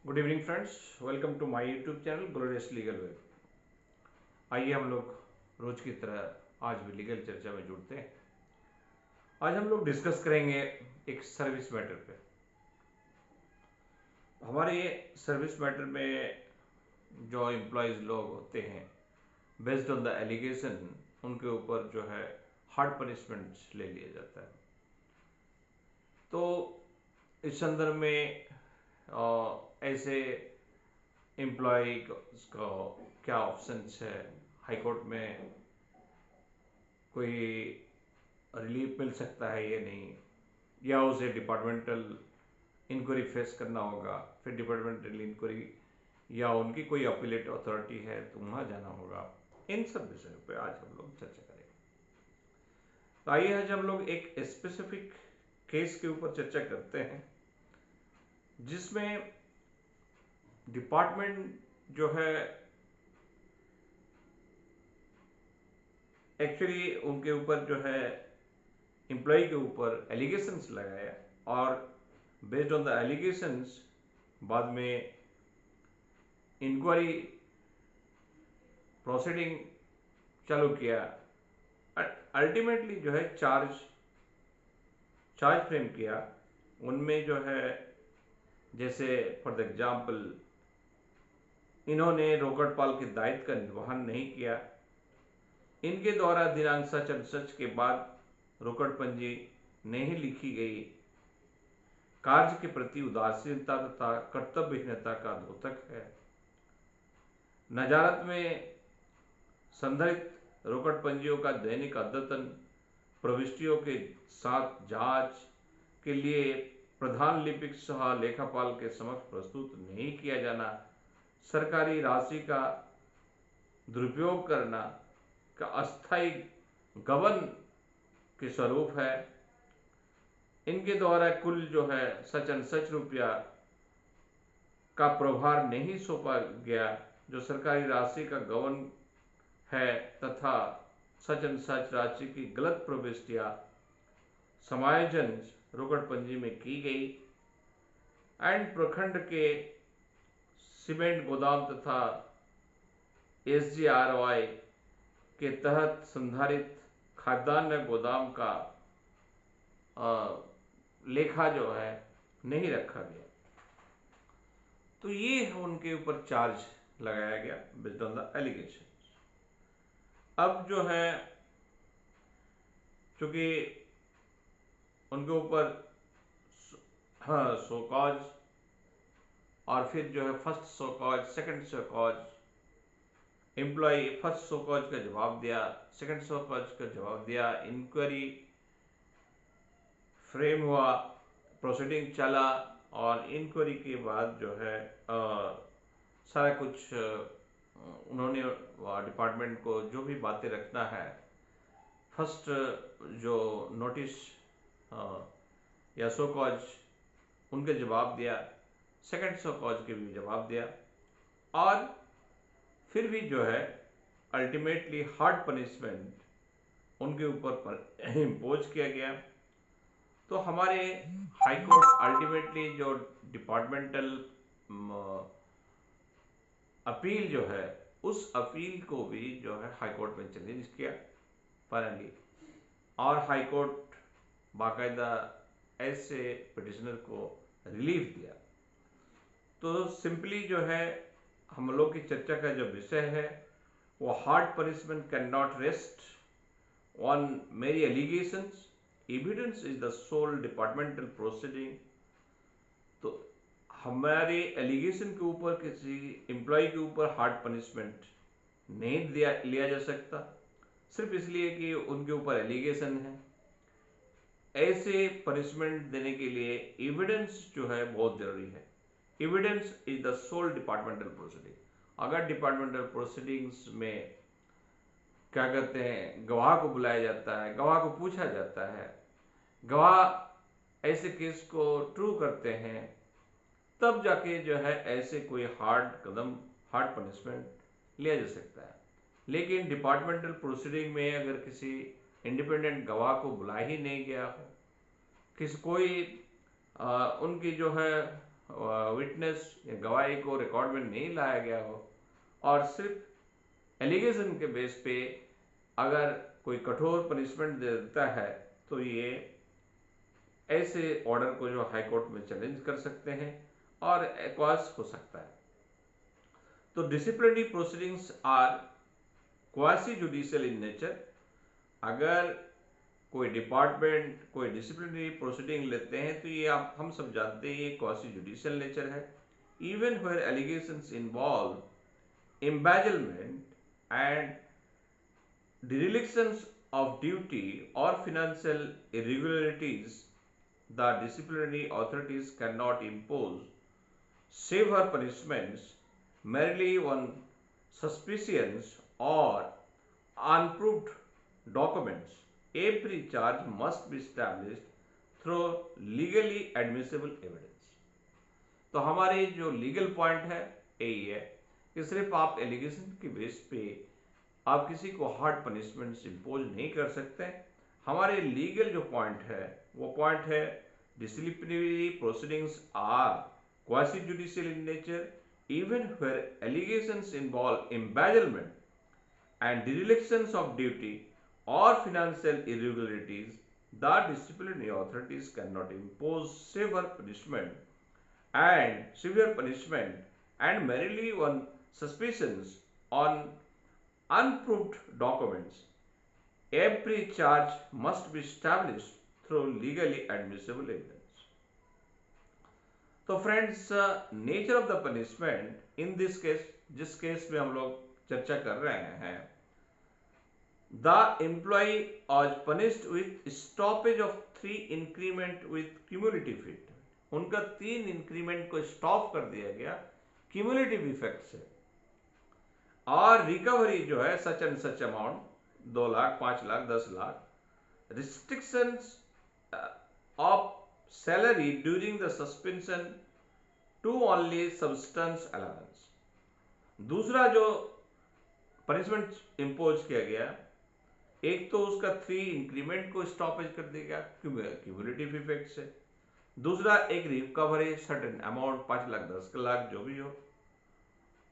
Good evening friends, welcome to my YouTube channel glorious legal web. आइए हम लोग रोज की तरह आज भी लीगल चर्चा में जुड़ते हैं। आज हम लोग डिस्कस करेंगे एक सर्विस मैटर पे। हमारे सर्विस मैटर में जो एम्प्लॉयज़ लोग होते हैं, बेस्ड ऑन द एलिगेशन उनके ऊपर जो है हार्ड पनिशमेंट ले लिया जाता है। तो इस संदर्भ में ऐसे एम्प्लॉय को क्या ऑप्शंस है, हाई कोर्ट में कोई रिलीफ मिल सकता है या नहीं, या उसे डिपार्टमेंटल इंक्वायरी फेस करना होगा, फिर डिपार्टमेंटल इंक्वायरी या उनकी कोई अपीलेट अथॉरिटी है तो वहाँ जाना होगा। इन सब विषयों पे आज हम लोग चर्चा करेंगे। तो आइए आज हम लोग एक स्पेसिफिक केस के ऊपर चर्चा करते हैं जिसमें डिपार्टमेंट जो है एक्चुअली उनके ऊपर जो है एम्प्लॉय के ऊपर एलिगेशंस लगाया और बेस्ड ऑन द एलिगेशंस बाद में इंक्वायरी प्रोसीडिंग चालू किया। अल्टीमेटली जो है चार्ज फ्रेम किया। उनमें जो है जैसे फॉर द एग्जाम्पल इन्होंने रोकड़पाल के दायित्व का निर्वहन नहीं किया, इनके द्वारा दिनांक सच और सच के बाद रोकड़ पंजी नहीं लिखी गई, कार्य के प्रति उदासीनता तथा कर्तव्यहीनता का द्योतक है, नजारत में संदर्भित रोकड़ पंजियों का दैनिक अद्यतन प्रविष्टियों के साथ जांच के लिए प्रधान लिपिक सह लेखापाल के समक्ष प्रस्तुत नहीं किया जाना, सरकारी राशि का दुरुपयोग करना का अस्थायी गबन के स्वरूप है। इनके द्वारा कुल जो है सच एंड सच रुपया का प्रभार नहीं सौंपा गया जो सरकारी राशि का गबन है, तथा सच एंड सच राशि की गलत प्रविष्टियां समायोजन रोकड़ पंजी में की गई एंड प्रखंड के सीमेंट गोदाम तथा SGRY के तहत संधारित खाद्यान्न गोदाम का लेखा जो है नहीं रखा गया। तो ये उनके ऊपर चार्ज लगाया गया बेस्ड ऑन द एलिगेशन। अब जो है चूंकि उनके ऊपर हाँ सो कॉज और फिर जो है first show cause, second show cause, employee first show cause का जवाब दिया, सेकंड सो कॉज का जवाब दिया, इंक्वायरी फ्रेम हुआ, प्रोसीडिंग चला और इंक्वायरी के बाद जो है सारा कुछ उन्होंने डिपार्टमेंट को जो भी बातें रखना है, फर्स्ट जो नोटिस या सो कॉज उनके जवाब दिया, सेकंड सो कॉज के भी जवाब दिया और फिर भी जो है अल्टीमेटली हार्ड पनिशमेंट उनके ऊपर इम्पोज किया गया। तो हमारे हाई कोर्ट अल्टीमेटली जो डिपार्टमेंटल अपील जो है उस अपील को भी जो है हाई कोर्ट में चैलेंज किया फाइनली, और हाई कोर्ट बाकायदा ऐसे पिटिशनर को रिलीफ दिया। तो सिंपली जो है हम लोग की चर्चा का जो विषय है वो hard punishment can not rest on mere allegations, evidence is the sole departmental proceeding. तो हमारे एलिगेशन के ऊपर किसी एम्प्लॉय के ऊपर हार्ड पनिशमेंट नहीं लिया जा सकता सिर्फ इसलिए कि उनके ऊपर एलिगेशन है। ऐसे पनिशमेंट देने के लिए एविडेंस जो है बहुत जरूरी है। Evidence is the sole departmental proceeding. अगर डिपार्टमेंटल प्रोसीडिंग्स में क्या कहते हैं गवाह को बुलाया जाता है, गवाह को पूछा जाता है, गवाह ऐसे केस को ट्रू करते हैं, तब जाके जो है ऐसे कोई हार्ड पनिशमेंट लिया जा सकता है। लेकिन डिपार्टमेंटल प्रोसीडिंग में अगर किसी इंडिपेंडेंट गवाह को बुलाया ही नहीं गया हो, किसी कोई उनकी जो है विटनेस या गवाही को रिकॉर्ड में नहीं लाया गया हो और सिर्फ एलिगेशन के बेस पे अगर कोई कठोर पनिशमेंट दे देता है तो ये ऐसे ऑर्डर को जो हाई कोर्ट में चैलेंज कर सकते हैं और एक्वास हो सकता है। तो disciplinary proceedings are quasi judicial in nature. अगर कोई डिपार्टमेंट कोई डिसिप्लिनरी प्रोसीडिंग लेते हैं तो ये आप हम सब जानते हैं ये क्वासी जुडिशियल नेचर है। Even where allegations involve embezzlement and derelictions of duty or financial irregularities, the disciplinary authorities cannot impose severe punishments merely on suspicions or unproved documents. Every charge must be established through legally admissible evidence. तो हमारे जो legal point है यही है कि सिर्फ आप allegation के बेस पे आप किसी को हार्ड पनिशमेंट इम्पोज नहीं कर सकते। हमारे लीगल जो पॉइंट है वो पॉइंट है disciplinary proceedings are quasi judicial in nature even where allegations involve embezzlement and derelictions of duty और financial irregularities, the disciplinary authorities cannot impose severe punishment and merely on suspicions on unproved documents. Every charge must be established through legally admissible evidence. तो friends, nature of the punishment in this case, जिस case में हम लोग चर्चा कर रहे हैं, the employee was punished with stoppage of 3 increment with cumulative effect. उनका 3 इंक्रीमेंट को स्टॉप कर दिया गया क्यूमुलेटिव इफेक्ट से, और रिकवरी जो है such and such amount 2 lakh, 5 lakh, 10 lakh, restrictions of salary during the suspension to only substance allowance. दूसरा जो पनिशमेंट इंपोज किया गया, एक तो उसका 3 इंक्रीमेंट को स्टॉपेज कर दिया गया क्यूमुलेटिव इफेक्ट से, दूसरा एक recovery certain amount 5 lakh, 10 lakh जो भी हो,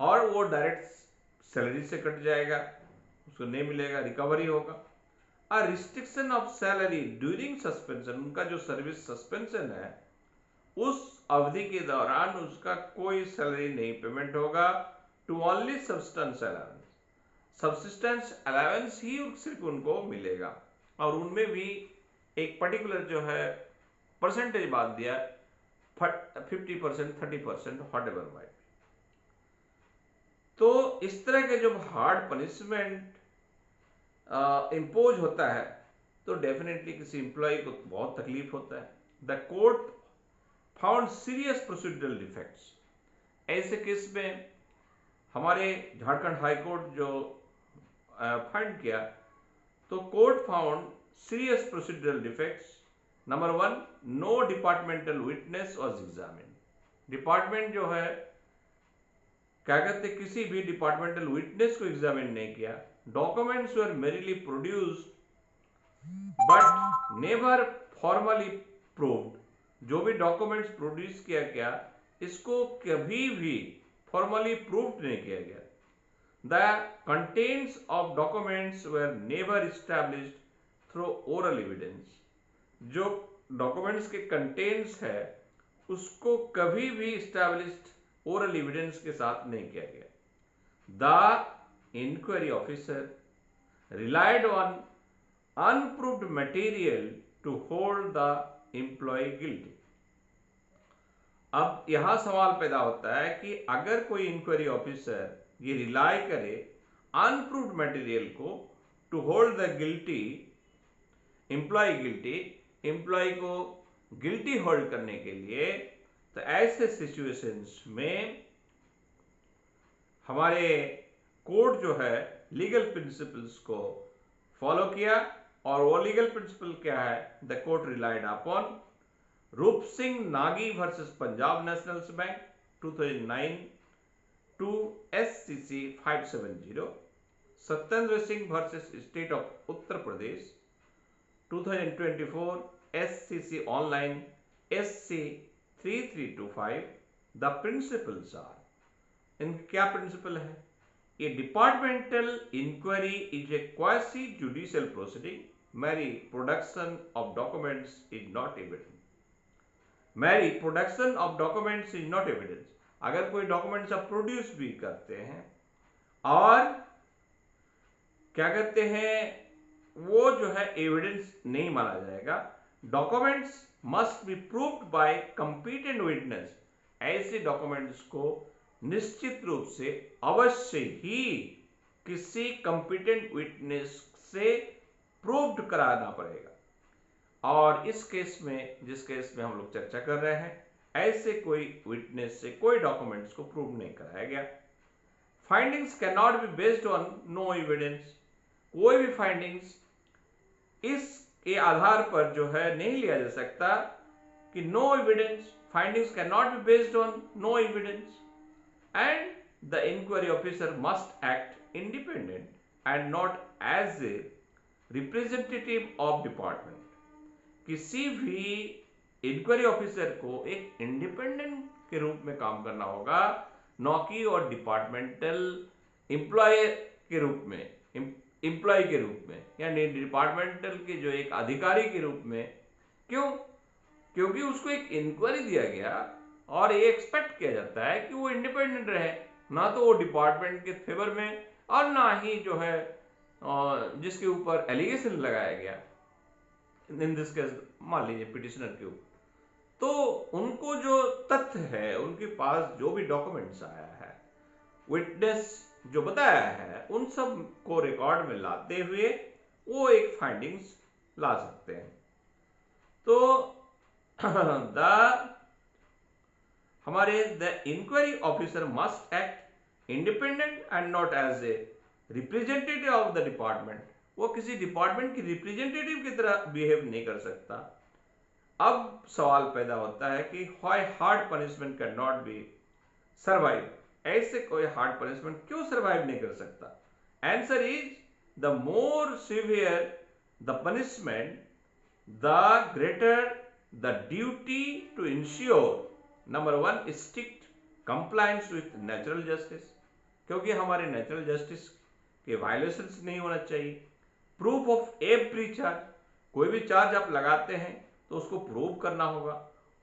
और वो डायरेक्ट सैलरी से कट जाएगा, उसको नहीं मिलेगा, रिकवरी होगा। और restriction of salary during suspension, उनका जो सर्विस सस्पेंशन है उस अवधि के दौरान उसका कोई सैलरी नहीं पेमेंट होगा, to only substance allowance, subsistence allowance ही सिर्फ उनको मिलेगा, और उनमें भी एक पर्टिकुलर जो है परसेंटेज बात दिया 50%, 30%, वॉट एवर माइट। तो इस तरह के जब हार्ड पनिशमेंट इम्पोज होता है तो डेफिनेटली किसी एम्प्लॉय को बहुत तकलीफ होता है। The court found serious procedural defects. ऐसे केस में हमारे झारखंड हाई कोर्ट जो फाइंड किया, तो court found serious procedural defects. Number 1, no departmental witness was examined. Department जो है क्या कहते, किसी भी डिपार्टमेंटल विटनेस को एग्जामिन नहीं किया। Documents were merrily produced but never formally proved. जो भी डॉक्यूमेंट्स प्रोड्यूस किया गया इसको कभी भी फॉर्मली प्रूव्ड नहीं किया गया। The contents of documents were never established through oral evidence. जो डॉक्यूमेंट्स के कंटेंट्स है उसको कभी भी एस्टैब्लिश्ड ओरल एविडेंस के साथ नहीं किया गया। The inquiry officer relied on unproved material to hold the employee guilty. अब यहां सवाल पैदा होता है कि अगर कोई इंक्वायरी ऑफिसर ये रिलाई करे अनप्रूव्ड मटेरियल को to hold the guilty employee को गिल्टी होल्ड करने के लिए, तो ऐसे सिचुएशंस में हमारे कोर्ट जो है लीगल प्रिंसिपल्स को फॉलो किया, और वो लीगल प्रिंसिपल क्या है? The court relied upon Roop Singh Nagi versus Punjab national bank 2009 two SCC 570, Satyendra Singh versus state of Uttar Pradesh 2024 SCC online SC 3325, the principles are, इन क्या प्रिंसिपल है? A departmental inquiry is a quasi judicial proceeding, mere production of documents is not evidence. Mere production of documents is not evidence. अगर कोई documents आप produce भी करते हैं और क्या कहते हैं, वो जो है एविडेंस नहीं माना जाएगा। Documents must be proved bye competent witness. ऐसे डॉक्यूमेंट्स को निश्चित रूप से अवश्य ही किसी कंपीटेंट विटनेस से प्रूव्ड कराना पड़ेगा। और इस केस में, जिस केस में हम लोग चर्चा कर रहे हैं, ऐसे कोई विटनेस से कोई डॉक्यूमेंट्स को प्रूव नहीं कराया गया। Findings can not be based on no evidence. कोई भी फाइंडिंग्स इसके आधार पर जो है नहीं लिया जा सकता कि no evidence, findings can not be based on no evidence, and the inquiry officer must act independent and not as a representative of department. किसी भी इंक्वायरी ऑफिसर को एक इंडिपेंडेंट के रूप में काम करना होगा, न कि और डिपार्टमेंटल एम्प्लॉय के रूप में, एम्प्लॉय के रूप में, यानी डिपार्टमेंटल के जो एक अधिकारी के रूप में। क्यों? क्योंकि उसको एक इंक्वायरी दिया गया और ये एक्सपेक्ट किया जाता है कि वो इंडिपेंडेंट रहे, ना तो वो डिपार्टमेंट के फेवर में और ना ही जो है जिसके ऊपर एलिगेशन लगाया गया, इन दिस केस मान लीजिए पिटिशनर के ऊपर, तो उनको जो तथ्य है, उनके पास जो भी डॉक्यूमेंट्स आया है, विटनेस जो बताया है, उन सब को रिकॉर्ड में लाते हुए वो एक फाइंडिंग्स ला सकते हैं। तो the inquiry officer must act independent and not as a representative of the department. वो किसी डिपार्टमेंट की रिप्रेजेंटेटिव की तरह बिहेव नहीं कर सकता। अब सवाल पैदा होता है कि why hard punishment can not be survive. ऐसे कोई हार्ड पनिशमेंट क्यों सर्वाइव नहीं कर सकता? Answer is the more severe the punishment, the greater the duty to ensure number 1 strict compliance with natural justice, क्योंकि हमारे नेचुरल जस्टिस के violations नहीं होना चाहिए। प्रूफ ऑफ एवरी चार्ज, कोई भी चार्ज आप लगाते हैं तो उसको प्रूव करना होगा।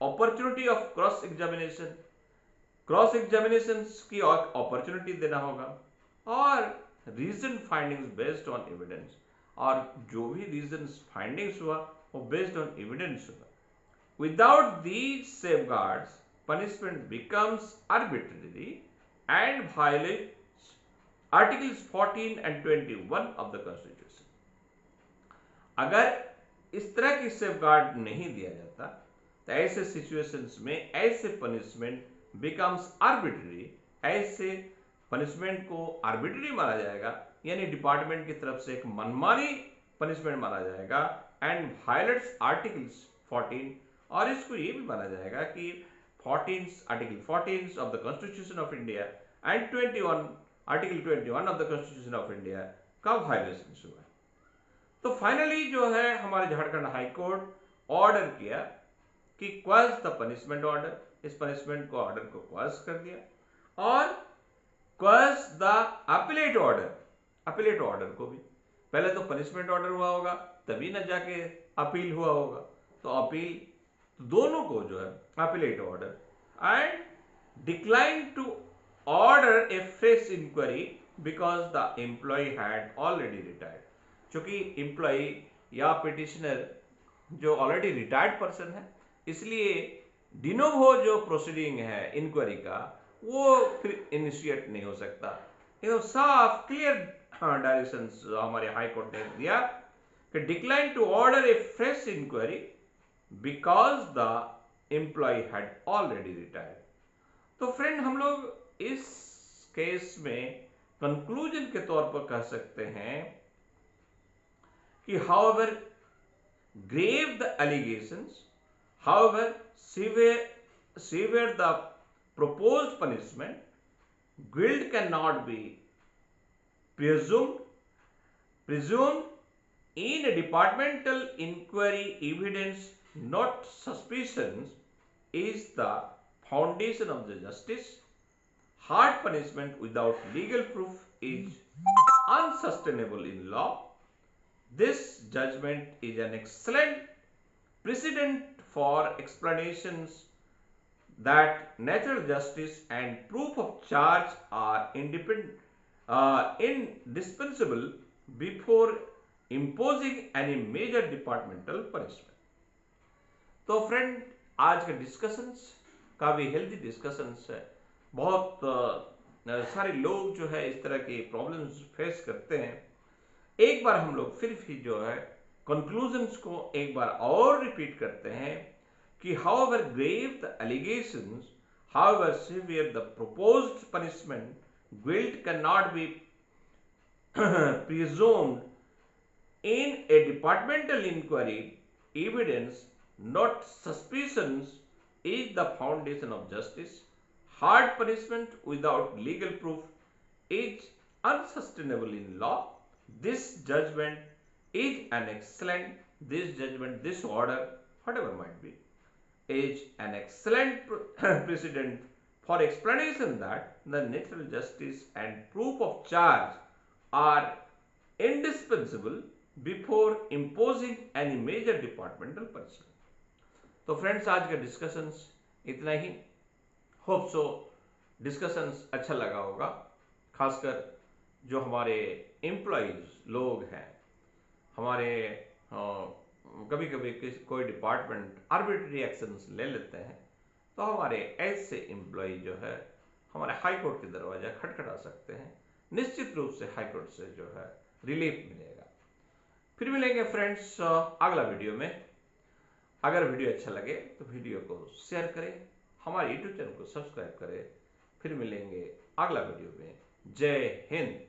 Opportunity of cross examination, cross examination की अपॉर्चुनिटी देना होगा। और reason findings based on evidence, और जो भी रीजन फाइंडिंग्स हुआ वो बेस्ड ऑन एविडेंस हुआ। Without these safeguards punishment becomes arbitrary and violates Articles 14 and 21 of the Constitution. अगर इस तरह की सेफगार्ड नहीं दिया जाता तो ऐसे सिचुएशंस में ऐसे पनिशमेंट बिकम्स आर्बिट्ररी, ऐसे पनिशमेंट को आर्बिट्ररी माना जाएगा, यानी डिपार्टमेंट की तरफ से एक मनमानी पनिशमेंट माना जाएगा, एंड वायलेट्स आर्टिकल्स 14, और इसको ये भी माना जाएगा कि Article 14 of the Constitution of India and Article 21 of the Constitution of India का वायलेशन हुआ। तो फाइनली जो है हमारे झारखंड हाई कोर्ट ऑर्डर किया कि क्वाश द पनिशमेंट ऑर्डर, इस पनिशमेंट को ऑर्डर को क्वाश कर दिया, और quash the appellate order, appellate order को भी, पहले तो पनिशमेंट ऑर्डर हुआ होगा तभी न जाके अपील हुआ होगा, तो अपील दोनों को जो है appellate order, and decline to order a fresh inquiry because the employee had already retired. चूंकि एम्प्लॉय या पिटिशनर जो ऑलरेडी रिटायर्ड पर्सन है, इसलिए डिनोवो जो प्रोसीडिंग है इंक्वायरी का वो फिर इनिशिएट नहीं हो सकता। ये साफ क्लियर डायरेक्शंस हमारे हाई कोर्ट ने दिया कि decline to order a fresh inquiry because the employee had already retired. तो फ्रेंड, हम लोग इस केस में कंक्लूजन के तौर पर कह सकते हैं कि however grave the allegations, however severe the proposed punishment, guilt cannot be presumed in a departmental inquiry. Evidence, not suspicions, is the foundation of the justice. Hard punishment without legal proof is unsustainable in law. This judgment is an excellent precedent for explanations that natural justice and proof of charge are indispensable before imposing any major departmental punishment. तो friend, आज का discussions काफ़ी healthy discussions है। बहुत सारे लोग जो है इस तरह के प्रॉब्लम्स फेस करते हैं। एक बार हम लोग फिर भी जो है कंक्लूजन्स को एक बार और रिपीट करते हैं कि however grave the allegations, however severe the proposed punishment, guilt cannot be presumed in a departmental inquiry. Evidence, not suspicions, is the foundation of justice. Hard punishment without legal proof is unsustainable in law. This judgment is an excellent, this order, whatever might be, is an excellent precedent for explanation that the natural justice and proof of charge are indispensable before imposing any major departmental punishment. तो friends, आज का discussions इतना ही। Hope so discussions अच्छा लगा होगा। खासकर जो हमारे एम्प्लॉयज लोग हैं, हमारे कभी कभी कोई डिपार्टमेंट आर्बिट्ररी एक्शंस ले लेते हैं, तो हमारे ऐसे एम्प्लॉय जो है हमारे हाई कोर्ट के दरवाजा खटखटा सकते हैं। निश्चित रूप से हाई कोर्ट से जो है रिलीफ मिलेगा। फिर मिलेंगे फ्रेंड्स अगला वीडियो में। अगर वीडियो अच्छा लगे तो वीडियो को शेयर करें, हमारे यूट्यूब चैनल को सब्सक्राइब करें। फिर मिलेंगे अगला वीडियो में। जय हिंद।